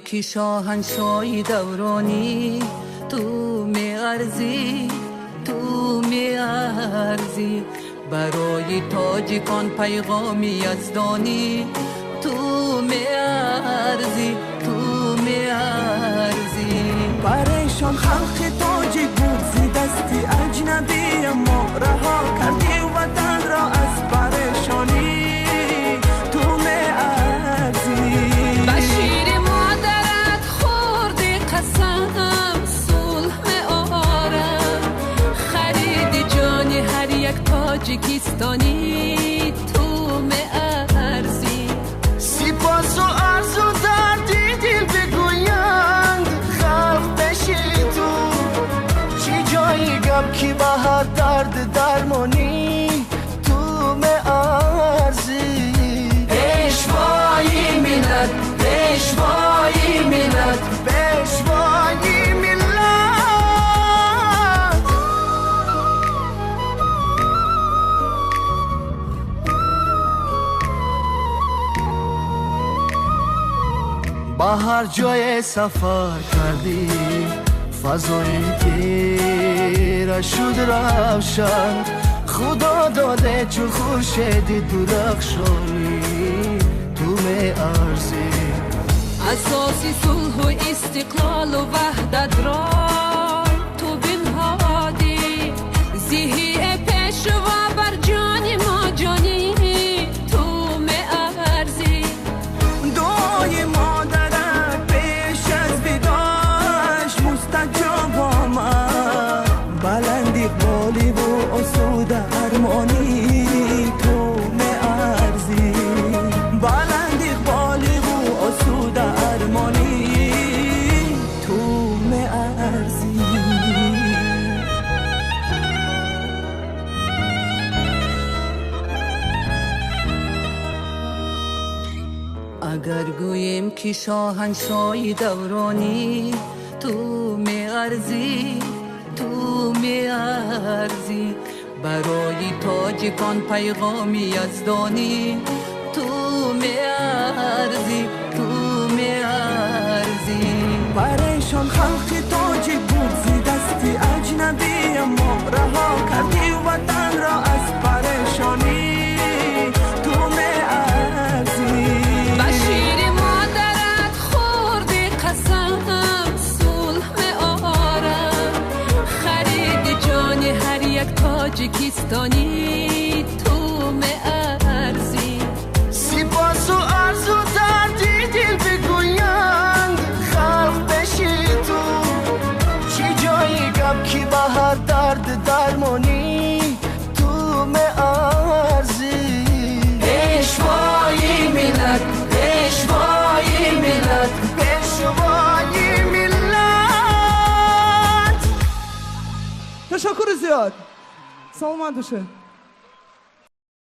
که شاهنشاهی دورانی تو میارزی برای تاجیکان پیغامی یزدانی تو میارزی برایشان خلق تاجیک بود زی دستی اجنبی ما رها کردی وطن را از پریشانی تو میارزی بشیر مادرت خوردی قسم صلح میارم خرید جان هر یک تاجیکستانی تو میارزی سپاس و عرض و دردی دل بگویند خلق بشی تو چی جایی گم کی به هر درد درمانی تو میارزی پیشوای ملت پیشوای ملت پیشوای ملت با هر جای سفر کردی فضای تیره شد روشن خدا داده چو خورشید درخشانی تو میارزی اساسی صلح و استقلال و وحدت را تو بنهادی زیهی پیشوا بر جان ما جانی تو میارزی دعای مادرت پیش از بیداش مستجاب آمد بلند اقبالی و اسود ارمانی تو میارزی بلند اقبالی و اسود ارمانی تو میارزی اگر گویم که شاهنشاهی دورانی تو میارزی برای تاجیکان پیغامی یزدانی تو میارزی برایشان خلق تاجیک بود زی دستی اجنبی ما رها کردی وطن را از پریشانی تو میارزی بشیر مادرت خوردی قسم صلح میارم خرید جان هر یک تاجیکستانی تو میارزی سپاس و عرض و دردی دل بگویند خلق بشی تو چی جایی گم کی به هر درد درمانی تو میارزی پیشوای ملت پیشوای ملت پیشوای ملت. تشکر زیاد. سلامت باشه.